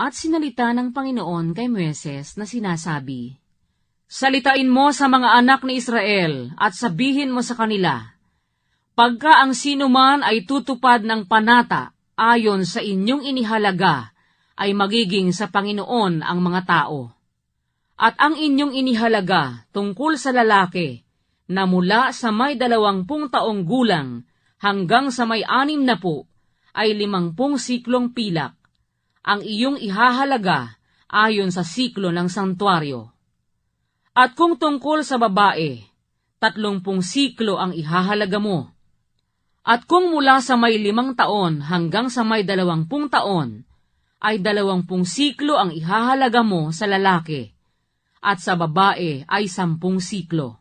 At sinalita ng Panginoon kay Moises na sinasabi, "Salitain mo sa mga anak ni Israel at sabihin mo sa kanila, pagka ang sinuman ay tutupad ng panata ayon sa inyong inihalaga, ay magiging sa Panginoon ang mga tao. At ang inyong inihalaga tungkol sa lalaki, na mula sa may 20 taong gulang hanggang sa may 60, ay 50 siklong pilak, ang iyong ihahalaga ayon sa siklo ng santuaryo. At kung tungkol sa babae, 30 siklo ang ihahalaga mo. At kung mula sa may 5 taon hanggang sa may 20 taon, ay 20 siklo ang ihahalaga mo sa lalaki, at sa babae ay 10 siklo.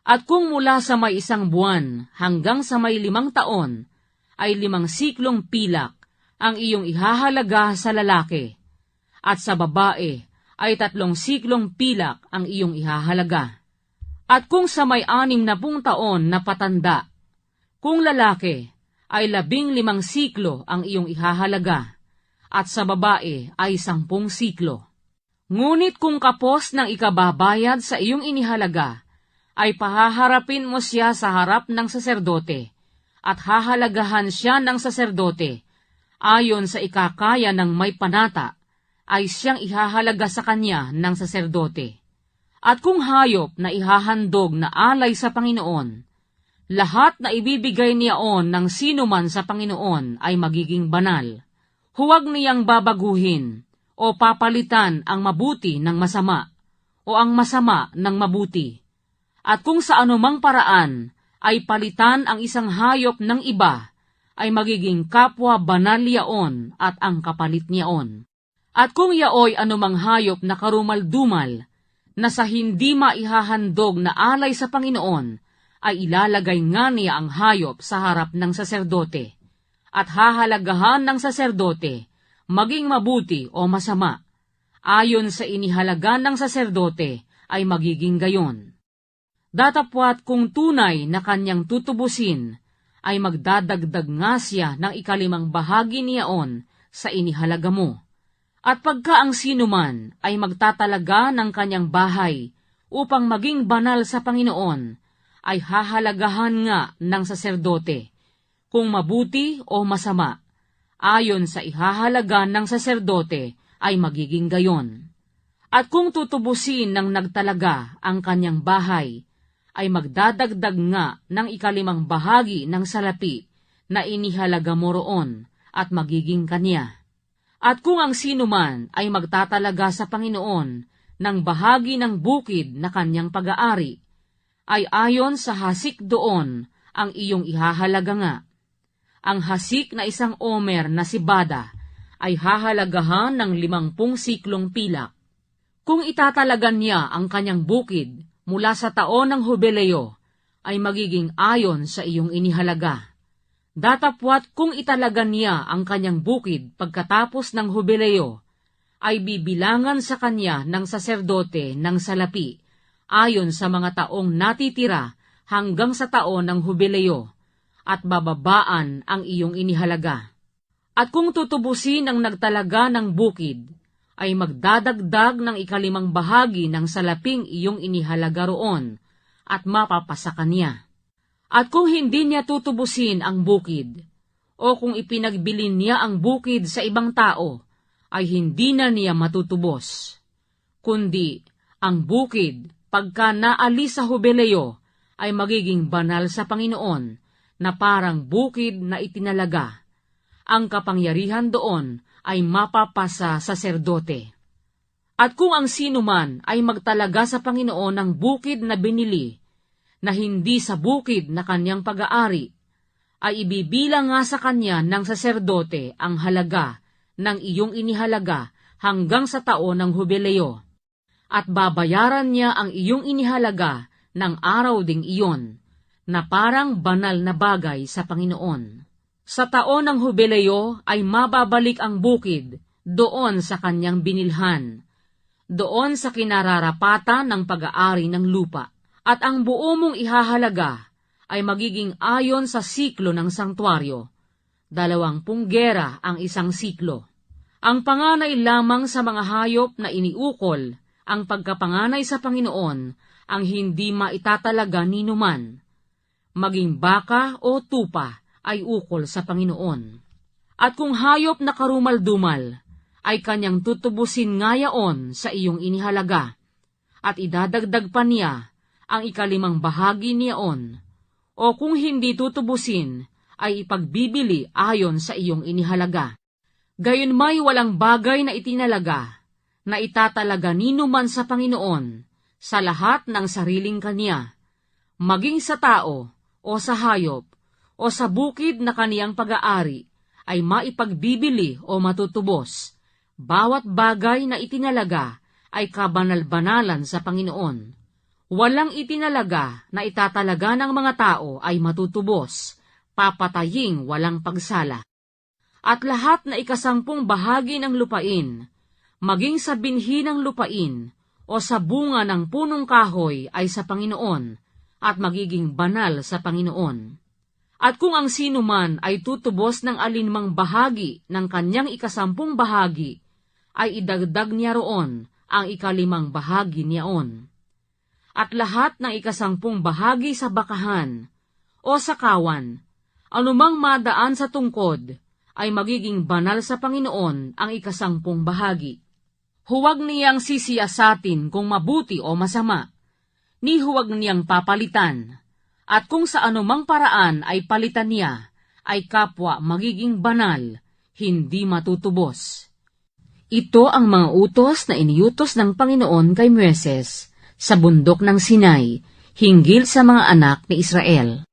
At kung mula sa may 1 buwan hanggang sa may 5 taon, ay 5 siklong pilak ang iyong ihahalaga sa lalaki, at sa babae ay 3 siklong pilak ang iyong ihahalaga. At kung sa may 60 taon na patanda, kung lalaki, ay 15 siklo ang iyong ihahalaga, at sa babae ay 10 siklo. Ngunit kung kapos ng ikababayad sa iyong inihalaga, ay pahaharapin mo siya sa harap ng saserdote, at hahalagahan siya ng saserdote, ayon sa ikakaya ng may panata, ay siyang ihahalaga sa kanya ng saserdote. At kung hayop na ihahandog na alay sa Panginoon, lahat na ibibigay niyaon ng sinuman sa Panginoon ay magiging banal. Huwag niyang babaguhin o papalitan ang mabuti ng masama o ang masama ng mabuti. At kung sa anumang paraan ay palitan ang isang hayop ng iba, ay magiging kapwa banal yaon at ang kapalit niyaon. At kung yaoy anumang hayop na karumal-dumal na sa hindi maihahandog na alay sa Panginoon, ay ilalagay nga niya ang hayop sa harap ng saserdote, at hahalagahan ng saserdote, maging mabuti o masama. Ayon sa inihalaga ng saserdote, ay magiging gayon. Datapwat kung tunay na kanyang tutubusin, ay magdadagdag nga siya ng 5 bahagi niyaon sa inihalaga mo. At pagka ang sinuman ay magtatalaga ng kanyang bahay upang maging banal sa Panginoon, ay hahalagahan nga ng saserdote, kung mabuti o masama. Ayon sa ihahalaga ng saserdote ay magiging gayon. At kung tutubusin ng nagtalaga ang kanyang bahay, ay magdadagdag nga ng 5 bahagi ng salapi na inihalaga mo roon at magiging kanya. At kung ang sinuman ay magtatalaga sa Panginoon ng bahagi ng bukid na kanyang pag-aari, ay ayon sa hasik doon ang iyong ihahalaga nga. Ang hasik na 1 omer na sibada ay hahalagahan ng 50 siklong pilak. Kung itatalagan niya ang kanyang bukid mula sa taon ng Hubileo, ay magiging ayon sa iyong inihalaga. Datapwat kung italagan niya ang kanyang bukid pagkatapos ng Hubileo, ay bibilangan sa kanya ng saserdote ng salapi, ayon sa mga taong natitira hanggang sa taon ng Hubileo, at bababaan ang iyong inihalaga. At kung tutubusin ang nagtalaga ng bukid, ay magdadagdag ng 5 bahagi ng salaping iyong inihalaga roon, at mapapasa kanya. At kung hindi niya tutubusin ang bukid, o kung ipinagbilin niya ang bukid sa ibang tao, ay hindi na niya matutubos. Kundi, ang bukid, pagka naalis sa Hubileo, ay magiging banal sa Panginoon, na parang bukid na itinalaga. Ang kapangyarihan doon ay mapapasa sa saserdote. At kung ang sinuman ay magtalaga sa Panginoon ng bukid na binili, na hindi sa bukid na kanyang pag-aari, ay ibibilang nga sa kanya ng saserdote ang halaga ng iyong inihalaga hanggang sa taon ng Hubileo. At babayaran niya ang iyong inihalaga ng araw ding iyon, na parang banal na bagay sa Panginoon. Sa taon ng Hubileo ay mababalik ang bukid doon sa kanyang binilhan, doon sa kinararapatan ng pag-aari ng lupa, at ang buo mong ihahalaga ay magiging ayon sa siklo ng sanktuaryo. 20 gera ang 1 siklo. Ang panganay lamang sa mga hayop na iniukol, ang pagkapanganay sa Panginoon, ang hindi maitatalaga ni numan. Maging baka o tupa ay ukol sa Panginoon. At kung hayop na karumal-dumal, ay kanyang tutubusin ngayaon sa iyong inihalaga, at idadagdag pa niya ang 5 bahagi niyaon, o kung hindi tutubusin, ay ipagbibili ayon sa iyong inihalaga. Gayon may walang bagay na itinalaga, na itatalaga ninuman sa Panginoon, sa lahat ng sariling kanya, maging sa tao, o sa hayop, o sa bukid na kaniyang pag-aari, ay maipagbibili o matutubos. Bawat bagay na itinalaga ay kabanal-banalan sa Panginoon. Walang itinalaga na itatalaga ng mga tao ay matutubos, papataying walang pagsala. At lahat na 10 bahagi ng lupain, maging sa binhi ng lupain, o sa bunga ng punong kahoy ay sa Panginoon, at magiging banal sa Panginoon. At kung ang sino man ay tutubos ng alinmang bahagi ng kanyang 10 bahagi, ay idagdag niya roon ang 5 bahagi niyaon. At lahat ng 10 bahagi sa bakahan o sa kawan, anumang madaan sa tungkod, ay magiging banal sa Panginoon ang 10 bahagi. Huwag niyang sisiyasatin kung mabuti o masama, ni huwag niyang papalitan, at kung sa anumang paraan ay palitan niya, ay kapwa magiging banal, hindi matutubos. Ito ang mga utos na iniutos ng Panginoon kay Moises sa bundok ng Sinai, hinggil sa mga anak ni Israel.